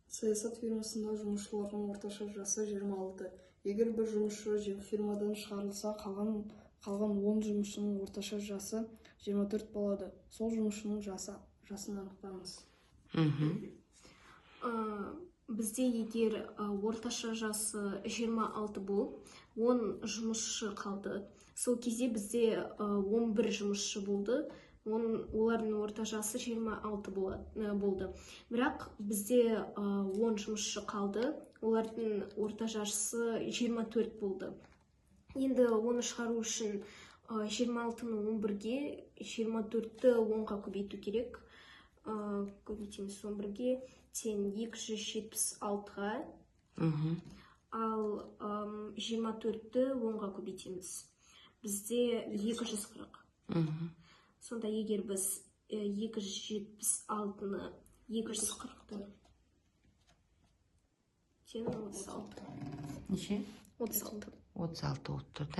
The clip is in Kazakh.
Саясат фирмасында жұмысшылардың орташа жасы 26. Егер бір жұмысшы фирмадан шығарылса, қалған 10 жұмысшының орташа жасы 24 болады. Сол жұмысшының жасын анықтаңыз. Бізде егер орташа жасы 26 болып, 10 жұмысшы қалды. Сол кезде бізде 11 жұмысшы болды. Олардың орта жасы 26 болды. Бірақ бізде 10 жұмысшы қалды. Олардың орта жасы 24 болды. Енді оны шығару үшін 26-ны 11-ге, 24-ті 10-ға көбейту керек. Көбейтеміз 11-ге, тең 276-ға. Ал 24-ті 10-ға көбейтеміз. Бізде 240. Сонда егер біз 276-ны 240-ты тең 36. Неше? 36. 36 болып тұр да.